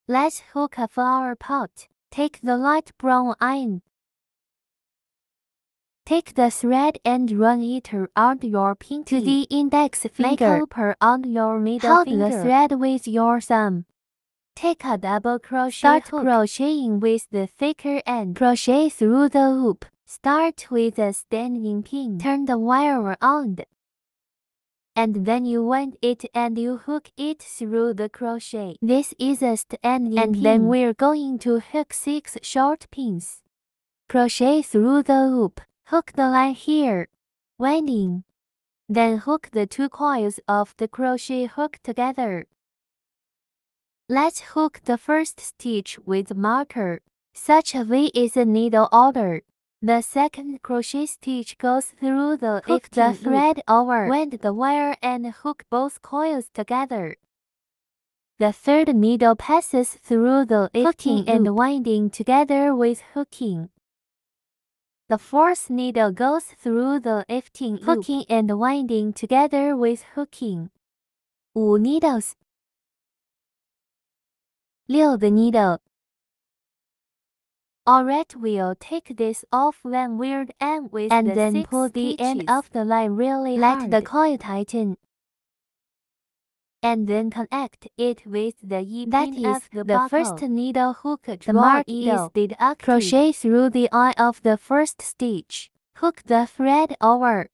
Let's hook a flower pot. Take the light brown iron. Take the thread and run it around your pinky to the index finger. Make a loop on your middle finger. Hold the thread with your thumb. Take a double crochet hook. Start crocheting with the thicker end. Crochet through the loop. Start with a standing pin. Turn the wire around. And then you wind it and you hook it through the crochet. This is a standing pin. And then we're going to hook 6 short pins. Crochet through the loop. Hook the line here. Winding. Then hook the 2 coils of the crochet hook together. Let's hook the first stitch with marker. Such a V is a needle order. The second crochet stitch goes through the hook the thread over, wind the wire and hook both coils together. The third needle passes through the hooking and winding together with hooking. The fourth needle goes through the lifting hooking and winding together with hooking. 5 needles. 6 needle. Alright, we'll take this off when we're done with and then pull the end of the line really hard. Let the coil tighten. And then connect it with the E pin of the buckle. First needle hook the mark is deducted. Crochet through the eye of the first stitch. Hook the thread over.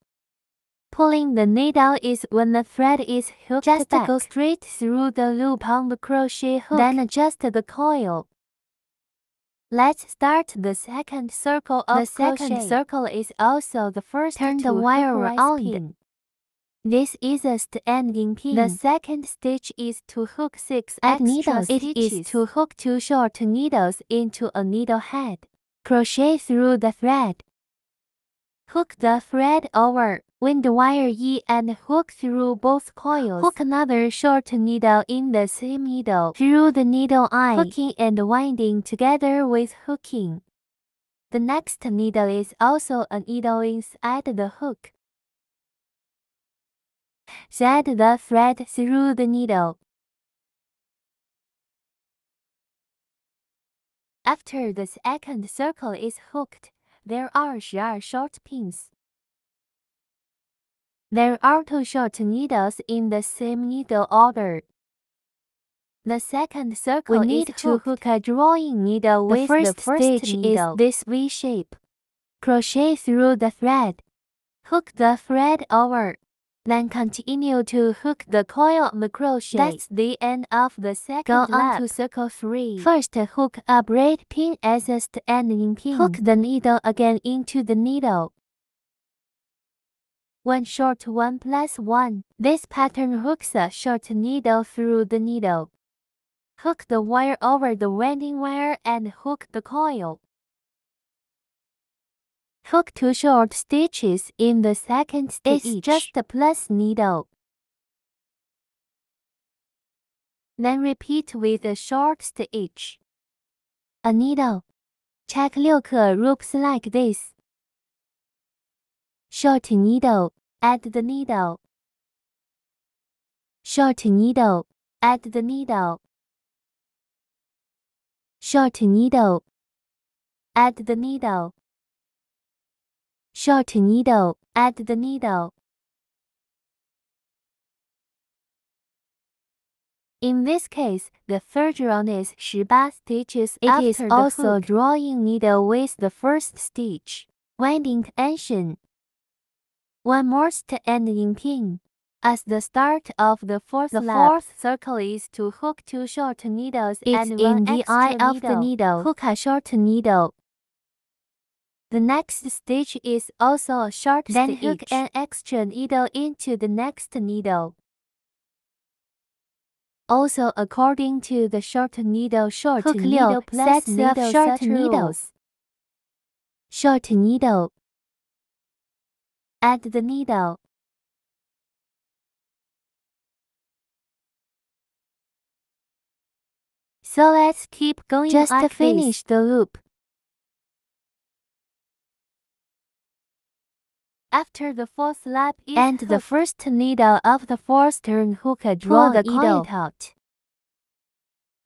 Pulling the needle is when the thread is hooked back. Just go straight through the loop on the crochet hook. Then adjust the coil. Let's start the second circle of crochet. The second circle is also the first. Turn the wire around. This is a standing pin. The second stitch is to hook 6 extra needles. It is to hook 2 short needles into a needle head. Crochet through the thread. Hook the thread over. Wind the wire E and hook through both coils. Hook another short needle in the same needle through the needle eye, hooking and winding together with hooking. The next needle is also a needle inside the hook. Thread the thread through the needle. After the second circle is hooked, there are 12 short pins. There are 2 short needles in the same needle order. The second circle we need to hook a drawing needle with the first stitch needle. Is this V shape. Crochet through the thread. Hook the thread over. Then continue to hook the coil on the crochet. That's the end of the second lap. Go on to circle 3. First, hook a braid pin as a standing pin. Hook the needle again into the needle. 1 short 1 plus 1. This pattern hooks a short needle through the needle. Hook the wire over the winding wire and hook the coil. Hook 2 short stitches in the second stitch. It's just a plus needle. Then repeat with a short stitch. A needle. Check 6 loops like this. Short needle, add the needle. Short needle, add the needle. Short needle, add the needle. Short needle, add the needle. In this case, the third round is 18 stitches. It is also a drawing needle with the first stitch. Winding tension. 1 more standing pin. As the start of the fourth lap, the fourth circle is to hook 2 short needles and in the eye of the needle. Hook a short needle. The next stitch is also a short stitch. Then hook an extra needle into the next needle. Also, according to the short needle plus sets of short needles. Short needle. Add the needle. So let's keep going. Just like finish the loop. After the fourth lap is and hooked. The first needle of the fourth turn hook, draw the coil out.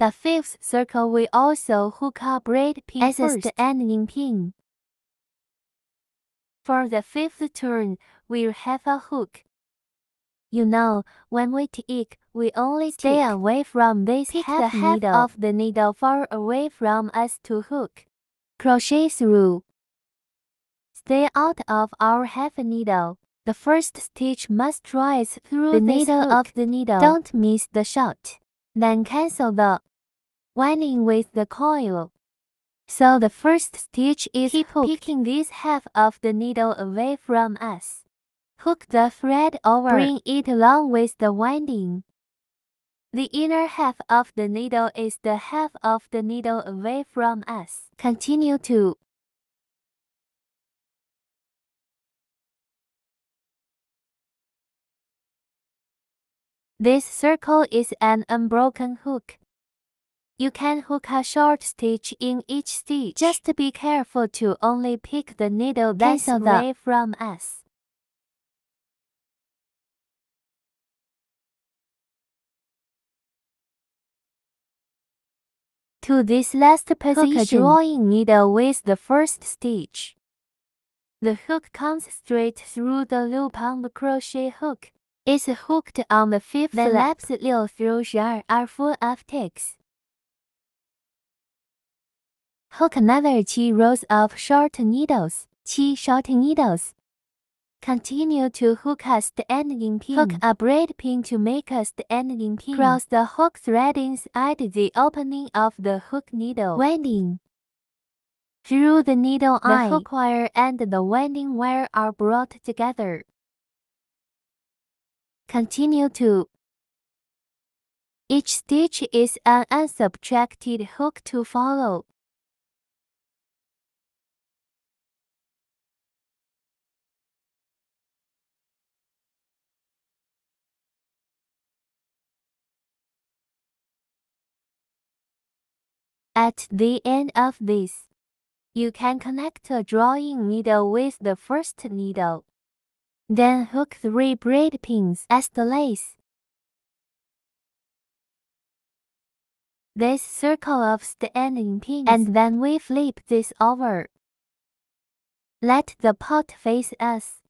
The fifth circle we also hook a braid pin as the ending pin. For the fifth turn, we'll have a hook. You know, when we tick, we only stay away from this half needle of the needle far away from us to hook. Crochet through. Stay out of our half needle. The first stitch must rise through the needle of the needle. Don't miss the shot. Then cancel the winding with the coil. So the first stitch is picking this half of the needle away from us. Hook the thread over. Bring it along with the winding. The inner half of the needle is the half of the needle away from us. Continue to. This circle is an unbroken hook. You can hook a short stitch in each stitch. Just be careful to only pick the needle that's away from us. To this last position, hook a drawing needle with the first stitch. The hook comes straight through the loop on the crochet hook. It's hooked on the fifth lap. The laps 6 through 12 are full of ticks. Hook another 7 rows of short needles. 7 short needles. Continue to hook us the ending pin. Hook a braid pin to make us the ending pin. Cross the hook thread inside the opening of the hook needle. Winding. Through the needle eye, the hook wire and the winding wire are brought together. Continue to. Each stitch is an unsubtracted hook to follow. At the end of this, you can connect a drawing needle with the first needle. Then hook 3 braid pins as the lace. This circle of the ending pins, and then we flip this over. Let the pot face us.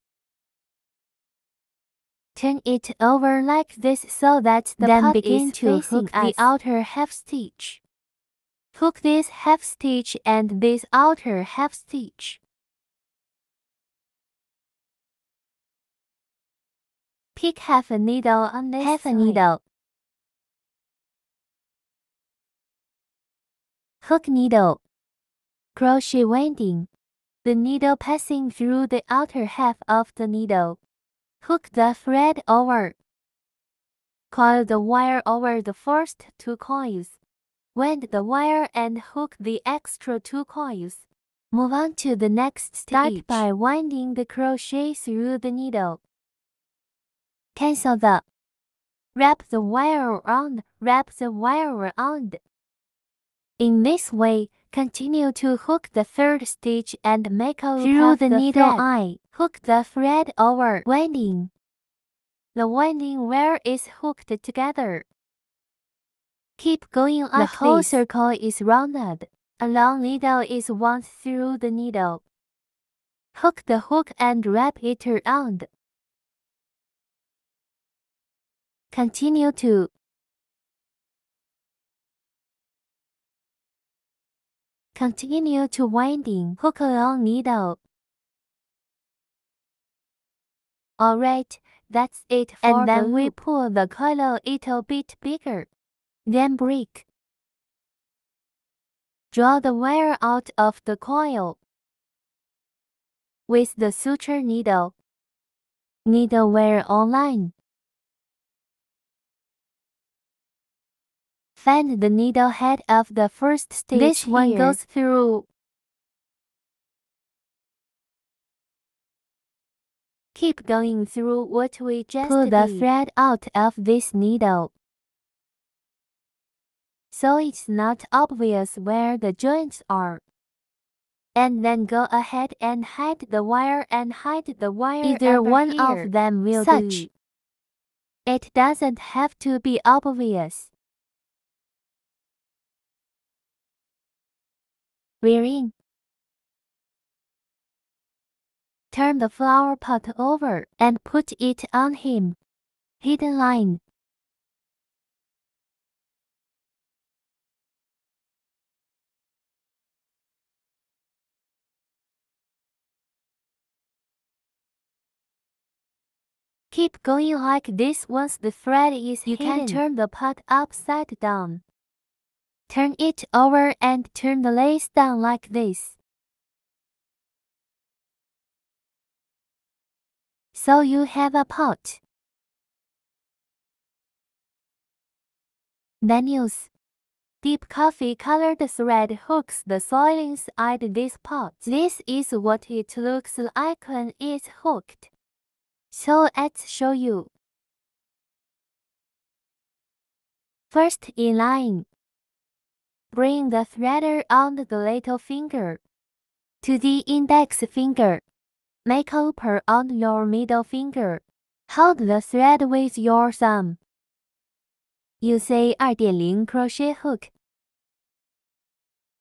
Turn it over like this so that the pot is facing the outer half stitch. Hook this half stitch and this outer half stitch. Pick half a needle on this half a needle. Hook needle. Crochet winding. The needle passing through the outer half of the needle. Hook the thread over. Coil the wire over the first 2 coils. Wind the wire and hook the extra 2 coils. Move on to the next stitch. Start by winding the crochet through the needle. Cancel the. Wrap the wire around. Wrap the wire around. In this way, continue to hook the third stitch and make a loop through the needle eye. Hook the thread over. Winding. The winding wire is hooked together. Keep going like the whole circle is rounded. A long needle is wound through the needle. Hook the hook and wrap it around. Continue to. Continue to winding. Hook a long needle. Alright, that's it for and then we pull the coil a little bit bigger. Then break. Draw the wire out of the coil. With the suture needle. Needle wire online. Find the needle head of the first stitch. This one goes through. Keep going through what we just did. Pull the thread out of this needle. So it's not obvious where the joints are. And then go ahead and hide the wire and hide the wire. Either one here. Of them will do. It doesn't have to be obvious. Wherein turn the flower pot over and put it on him. Hidden line. Keep going like this. Once the thread is hidden, you can turn the pot upside down. Turn it over and turn the lace down like this. So you have a pot. Then use deep coffee-colored thread hooks the soil inside this pot. This is what it looks like when it's hooked. So let's show you. First in line, bring the thread around the little finger to the index finger. Make a loop on your middle finger. Hold the thread with your thumb. Use a 2.0 crochet hook.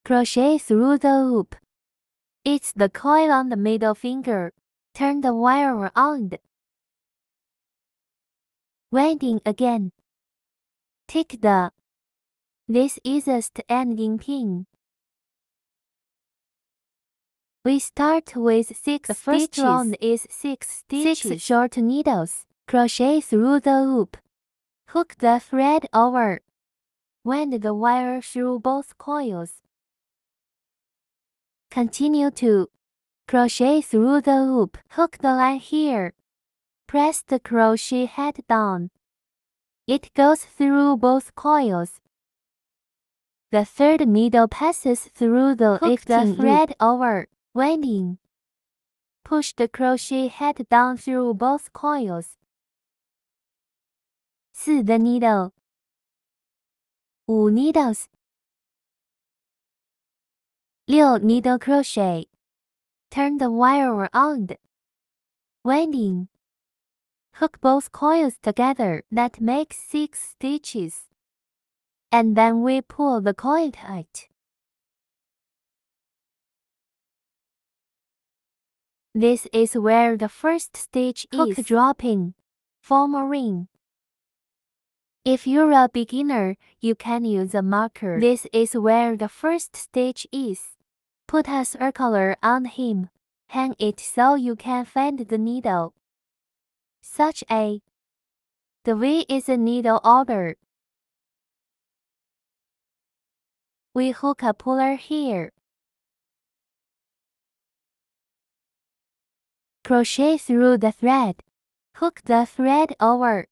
Crochet through the loop. It's the coil on the middle finger. Turn the wire around. Winding again. Take this easiest ending pin. We start with 6 stitches. The first round is 6 stitches. 6 short needles. Crochet through the loop. Hook the thread over. Wind the wire through both coils. Continue to crochet through the loop. Hook the line here. Press the crochet head down. It goes through both coils. The third needle passes through the lifting the thread loop. Over. Winding. Push the crochet head down through both coils. 4 the needle. 5 needles. 6 needle crochet. Turn the wire around. Winding. Hook both coils together. That makes 6 stitches. And then we pull the coil tight. This is where the first stitch is. Hook dropping. Form a ring. If you're a beginner, you can use a marker. This is where the first stitch is. Put a circle on him. Hang it so you can find the needle. Such a. The V is a needle order. We hook a puller here. Crochet through the thread. Hook the thread over.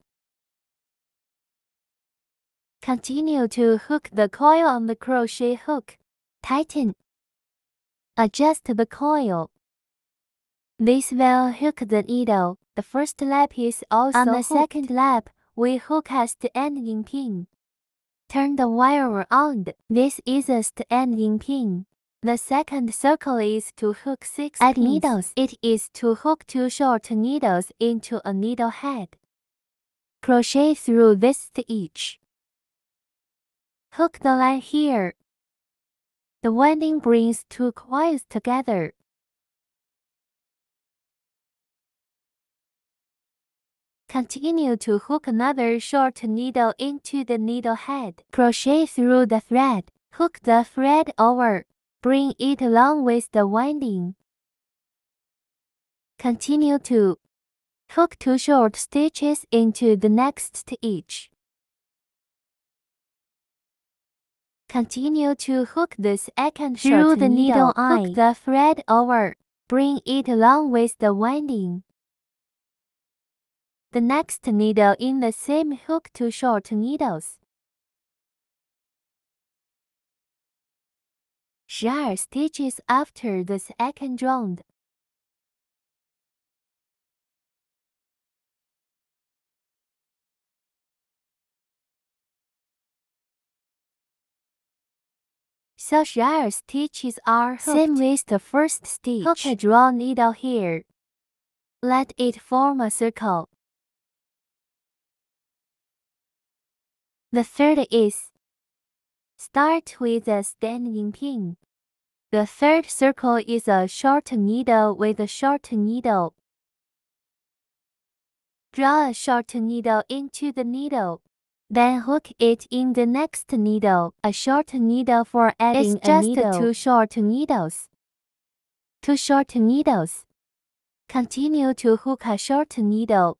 Continue to hook the coil on the crochet hook. Tighten. Adjust the coil. This will hook the needle. The first lap is also on the hooked. Second lap, we hook as the ending pin. Turn the wire around. This is the ending pin. The second circle is to hook 6 needles. It is to hook 2 short needles into a needle head. Crochet through this stitch. Hook the line here. The winding brings 2 coils together. Continue to hook another short needle into the needle head. Crochet through the thread. Hook the thread over. Bring it along with the winding. Continue to hook 2 short stitches into the next stitch. Continue to hook the second short through the needle eye. Hook the thread over. Bring it along with the winding. The next needle in the same hook 2 short needles. 12 stitches after the second round. So 12 stitches are hooked. Same with the first stitch. Hook a draw needle here. Let it form a circle. The third is start with a standing pin. The third circle is a short needle with a short needle. Draw a short needle into the needle. Then hook it in the next needle. A short needle for adding It's just a needle. 2 short needles. 2 short needles. Continue to hook a short needle.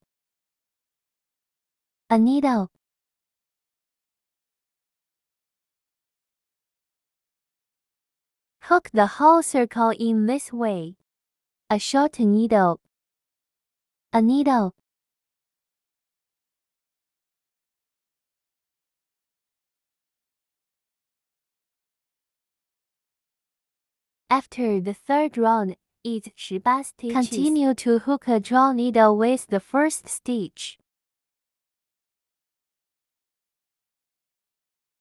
A needle. Hook the whole circle in this way. A short needle. A needle. After the third round, it's 18 stitches. Continue to hook a draw needle with the first stitch.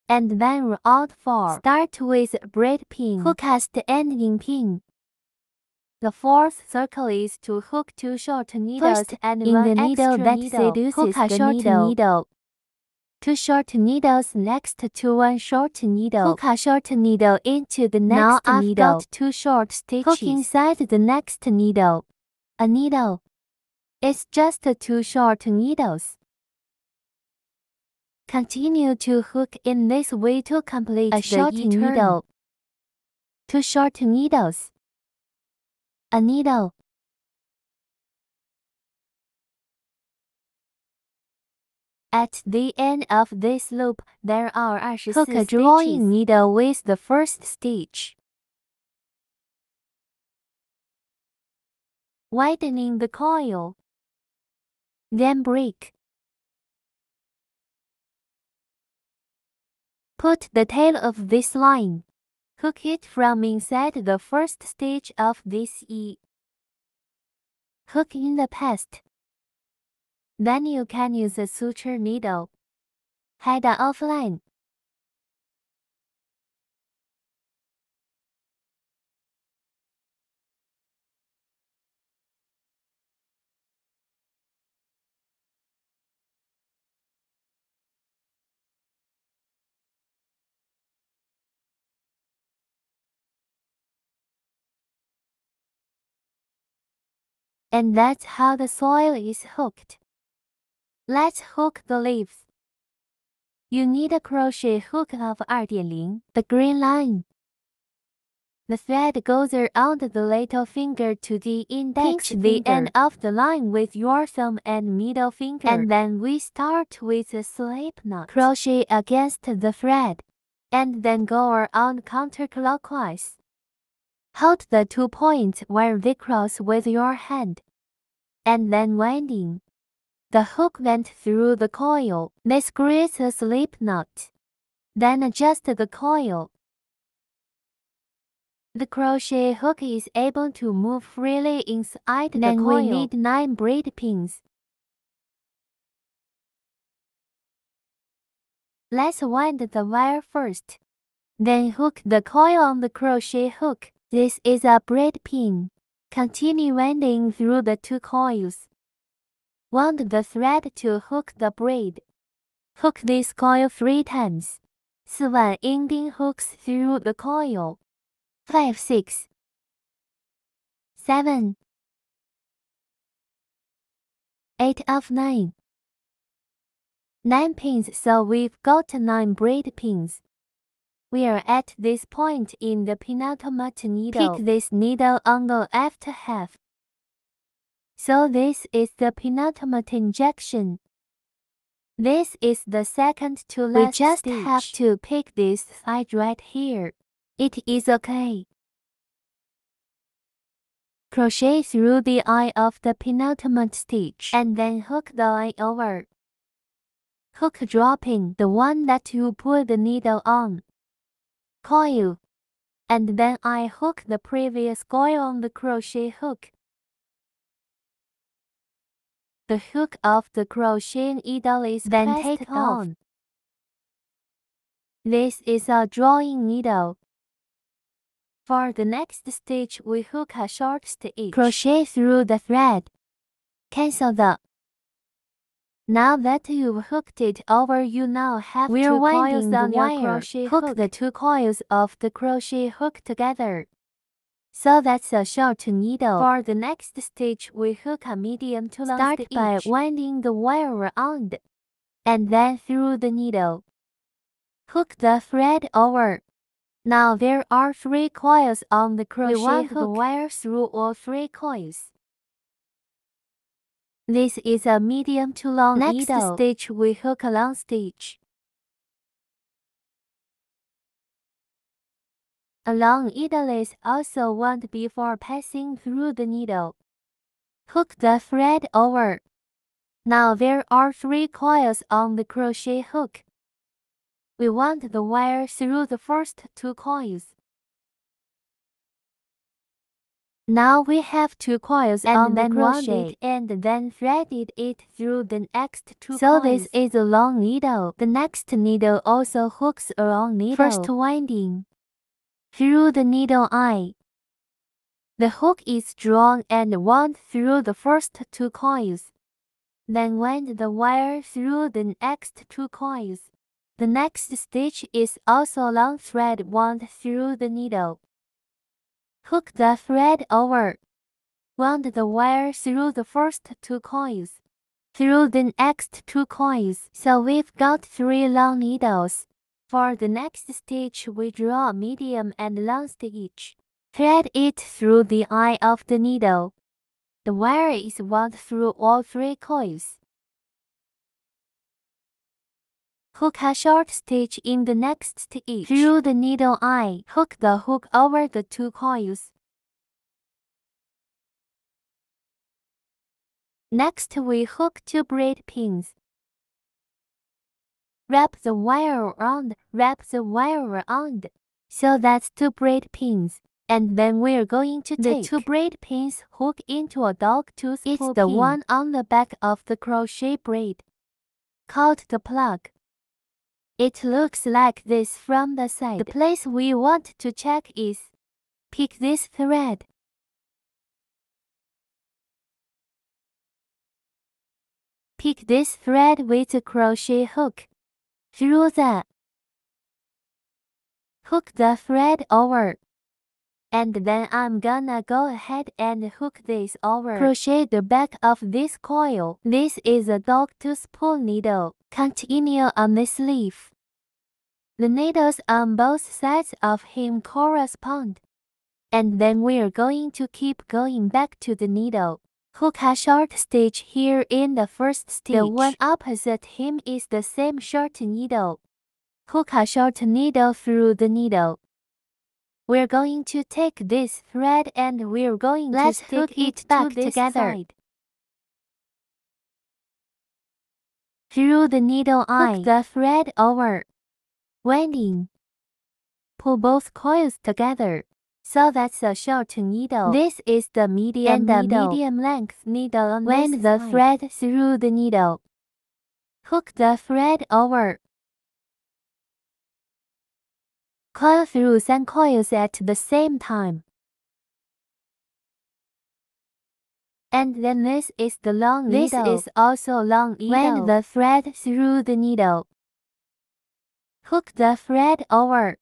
And then round 4. Start with braid pin. Hook as the ending pin. The fourth circle is to hook 2 short needles First, and in 1 the needle extra that needle. seduces Hook a the short needle. needle. 2 short needles next to 1 short needle. Hook a short needle into the next Now needle. I've got 2 short stitches. Hook inside the next needle. A needle. It's just 2 short needles. Continue to hook in this way to complete a short needle. 2 short needles. A needle. At the end of this loop, there are 24 Hook a stitches. drawing Needle with the first stitch. Widening the coil. Then break. Put the tail of this line. Hook it from inside the first stitch of this E. Hook in the past. Then you can use a suture needle. Head offline. And that's how the soil is hooked. Let's hook the leaves. You need a crochet hook of 2.0, the green line. The thread goes around the little finger to the index Pinch the finger. end of the line with your thumb and middle finger. And then we start with a slip knot. Crochet against the thread. And then go around counterclockwise. Hold the 2 points where they cross with your hand. And then winding. The hook went through the coil. This creates a slip knot. Then adjust the coil. The crochet hook is able to move freely inside the coil. Then we need 9 braid pins. Let's wind the wire first. Then hook the coil on the crochet hook. This is a braid pin. Continue winding through the 2 coils. Wound the thread to hook the braid. Hook this coil 3 times. 4 腕 ending hooks through the coil. 5, 6, 7, 8 of 9. 9 pins, so we've got 9 braid pins. We are at this point in the penultimate needle. Pick this needle on the left half. So this is the penultimate injection. This is the second to last We just stitch. have to pick this side right here. It is okay. Crochet through the eye of the penultimate stitch and then hook the line over. Hook dropping the one that you put the needle on. Coil. And then I hook the previous coil on the crochet hook. The hook of the crochet needle is then take off. This is a drawing needle. For the next stitch, we hook a short stitch. Crochet through the thread. Cancel the. Now that you've hooked it over, you now have 2 coils on your crochet hook. Hook the 2 coils of the crochet hook together. So that's a short needle. For the next stitch, we hook a medium to long stitch. Start by winding the wire around, and then through the needle. Hook the thread over. Now there are 3 coils on the crochet hook. We want the wire through all 3 coils. This is a medium to long needle. Next stitch, we hook a long stitch. A long needle is also wound before passing through the needle. Hook the thread over. Now there are 3 coils on the crochet hook. We wound the wire through the first 2 coils. Now we have 2 coils on the crochet and then threaded it through the next 2 coils. So this is a long needle. The next needle also hooks a long needle. First winding through the needle eye. The hook is drawn and wound through the first 2 coils. Then wind the wire through the next 2 coils. The next stitch is also long thread wound through the needle. Hook the thread over. Wound the wire through the first 2 coils. Through the next 2 coils. So we've got 3 long needles. For the next stitch, we draw a medium and long stitch. Thread it through the eye of the needle. The wire is wound through all 3 coils. Hook a short stitch in the next stitch. Through the needle eye, hook the hook over the 2 coils. Next, we hook 2 braid pins. Wrap the wire around. So that's 2 braid pins. And then we're going to take the 2 braid pins, hook into a dogtooth pull pin. It's the one on the back of the crochet braid, called the plug. It looks like this from the side. The place we want to check is, pick this thread. Pick this thread with a crochet hook. Through that, hook the thread over. And then I'm gonna go ahead and hook this over. Crochet the back of this coil. This is a dogtooth pull needle. Continue on this leaf. The needles on both sides of him correspond. And then we're going to keep going back to the needle. Hook a short stitch here in the first stitch. The one opposite him is the same short needle. Hook a short needle through the needle. We're going to take this thread and we're going to stick it back together. Side. Through the needle eye, hook the thread over. Winding. Pull both coils together. So that's a short needle. This is the medium needle. Medium length needle on wind this the side. Thread through the needle. Hook the thread over. Coil through 3 coils at the same time. And then this is the long needle. This is also long needle. Wind the thread through the needle. Hook the thread over.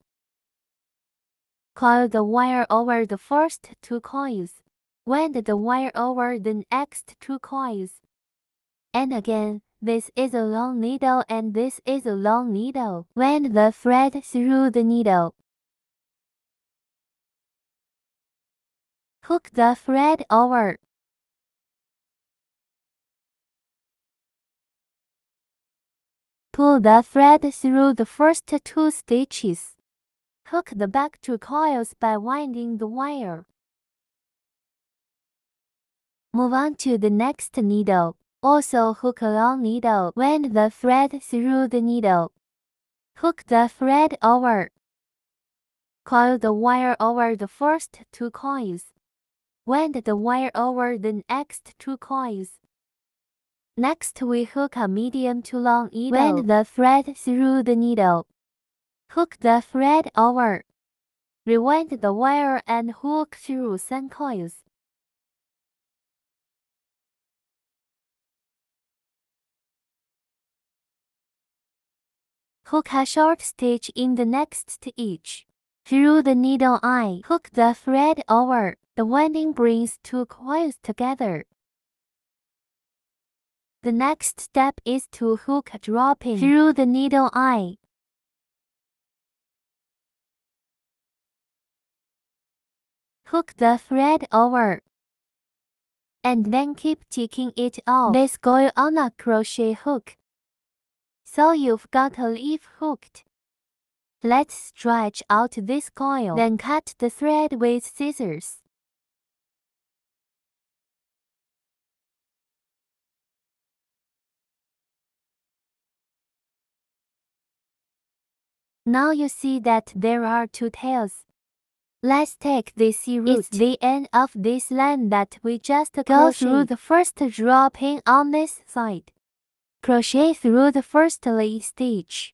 Coil the wire over the first 2 coils. Wind the wire over the next 2 coils. And again, this is a long needle and this is a long needle. Wind the thread through the needle. Hook the thread over. Pull the thread through the first 2 stitches. Hook the back 2 coils by winding the wire. Move on to the next needle. Also hook a long needle. Wind the thread through the needle. Hook the thread over. Coil the wire over the first 2 coils. Wind the wire over the next 2 coils. Next, we hook a medium to long needle. Wind the thread through the needle. Hook the thread over. Rewind the wire and hook through 3 coils. Hook a short stitch in the next stitch. Through the needle eye, hook the thread over. The winding brings two coils together. The next step is to hook a draw pin through the needle eye. Hook the thread over. And then keep taking it off. This coil on a crochet hook. So you've got a leaf hooked. Let's stretch out this coil, then cut the thread with scissors. Now you see that there are two tails. Let's take this root. It's the end of this line that we just go through the first draw pin on this side. Crochet through the first leaf stitch.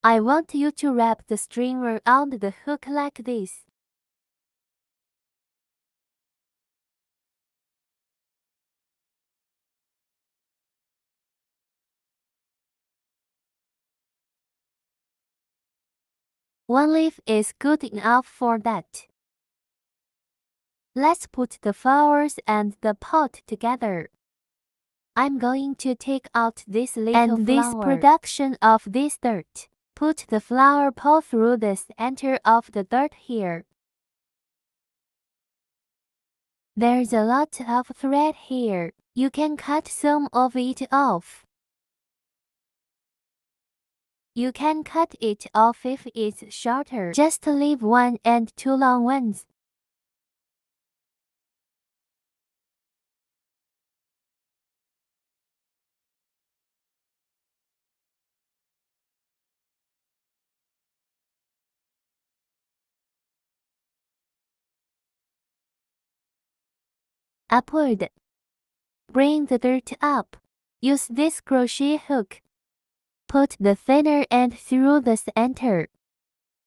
I want you to wrap the string around the hook like this. One leaf is good enough for that. Let's put the flowers and the pot together. I'm going to take out this little and this production of this dirt. Put the flower pot through the center of the dirt here. There's a lot of thread here. You can cut some of it off. You can cut it off if it's shorter. Just leave one and two long ones. Upward. Bring the dirt up. Use this crochet hook. Put the thinner end through the center.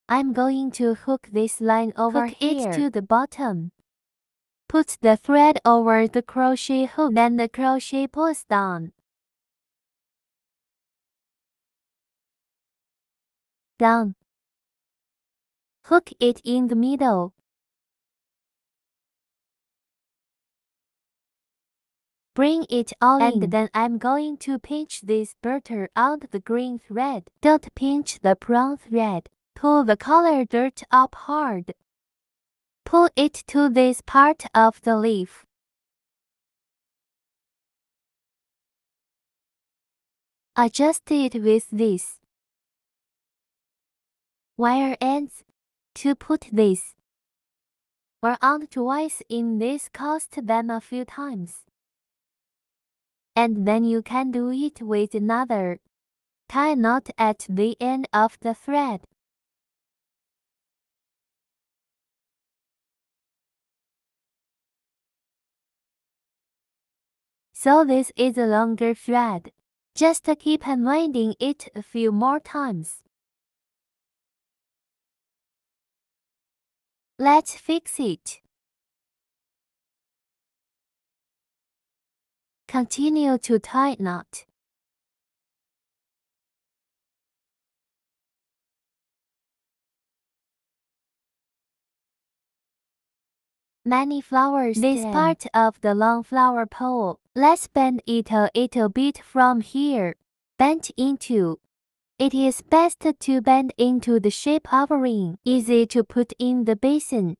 I'm going to hook this line over here to the bottom. Put the thread over the crochet hook, then the crochet pulls down. Down. Hook it in the middle. Bring it all in. And then I'm going to pinch this butter out the green thread. Don't pinch the brown thread. Pull the color dirt up hard. Pull it to this part of the leaf. Adjust it with this wire ends to put this or on twice in this cost them a few times. And then you can do it with another. Tie a knot at the end of the thread. So this is a longer thread. Just keep unwinding it a few more times. Let's fix it. Continue to tie knot. Many flowers. This part of the long flower pole. Let's bend it a little bit from here. Bend into. It is best to bend into the shape of a ring. Easy to put in the basin.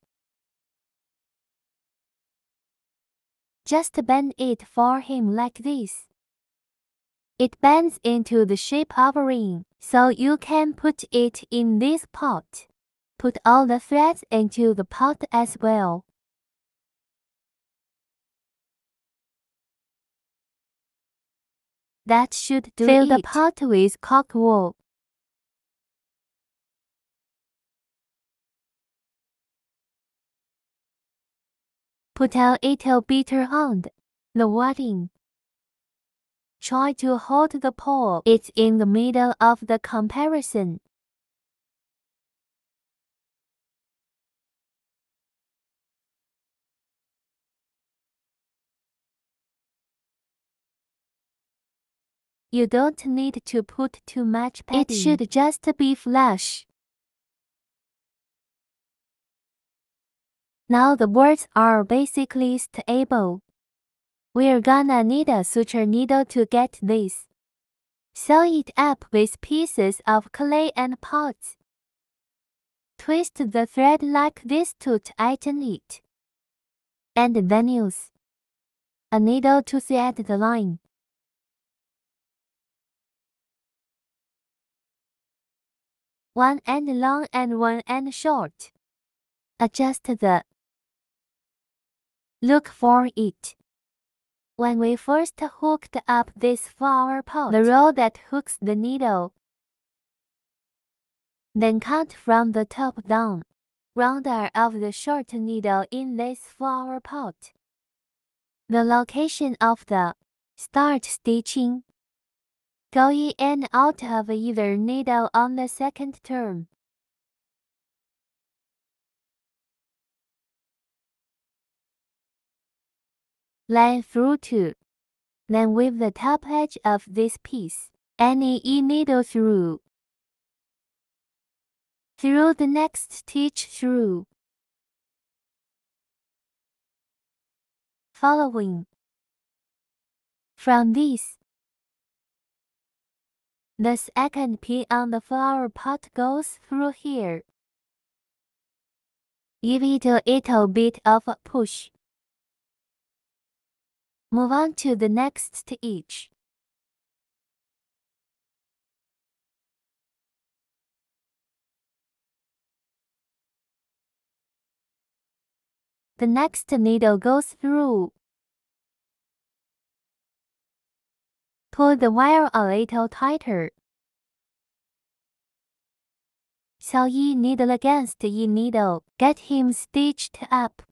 Just bend it for him like this. It bends into the shape of a ring, so you can put it in this pot. Put all the threads into the pot as well. That should do it. Fill the pot with cork wool. Put a little bit on the wadding. Try to hold the pole. It's in the middle of the comparison. You don't need to put too much padding. It should just be flush. Now the boards are basically stable. We're gonna need a suture needle to get this. Sew it up with pieces of clay and pots. Twist the thread like this to tighten it. And then use a needle to thread the line. One end long and one end short. Adjust the look for it. When we first hooked up this flower pot, the row that hooks the needle. Then count from the top down. Rounder of the short needle in this flower pot. The location of the start stitching. Go in and out of either needle on the second turn. Line through 2. Then weave the top edge of this piece, any needle through. Through the next stitch through. Following. From this, the second pin on the flower pot goes through here. Give it a little bit of a push. Move on to the next stitch. The next needle goes through. Pull the wire a little tighter. Sew E needle against E needle. Get him stitched up.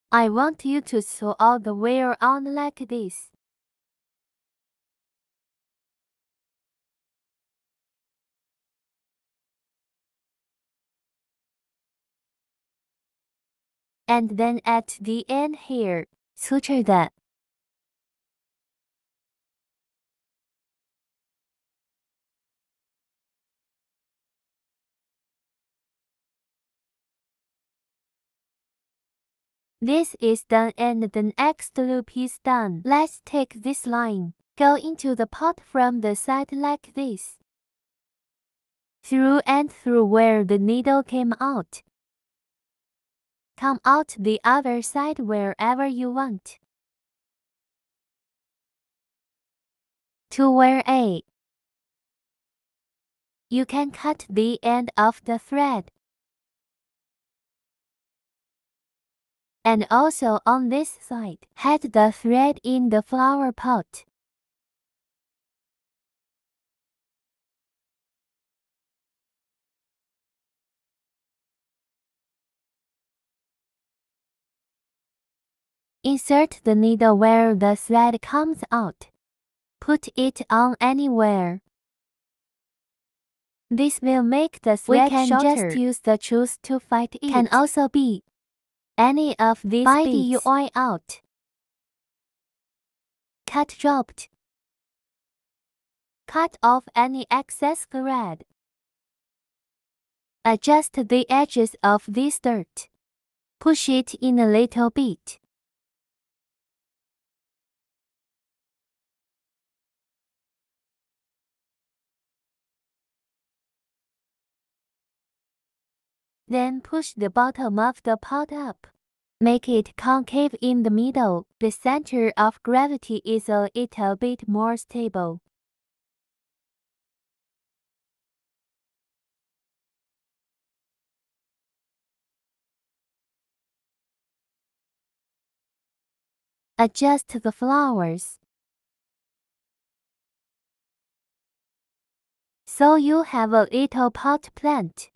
I want you to sew all the way around like this. And then at the end here, suture the This is done and the next loop is done. Let's take this line. Go into the pot from the side like this. Through and through where the needle came out. Come out the other side wherever you want. To where A. You can cut the end of the thread. And also on this side, head the thread in the flower pot. Insert the needle where the thread comes out. Put it on anywhere. This will make the thread shorter. We can just use the choose to fight it. Can also be any of these beads. By the UI out. Cut dropped. Cut off any excess thread. Adjust the edges of this dirt. Push it in a little bit. Then push the bottom of the pot up. Make it concave in the middle. The center of gravity is a little bit more stable. Adjust the flowers. So you have a little pot plant.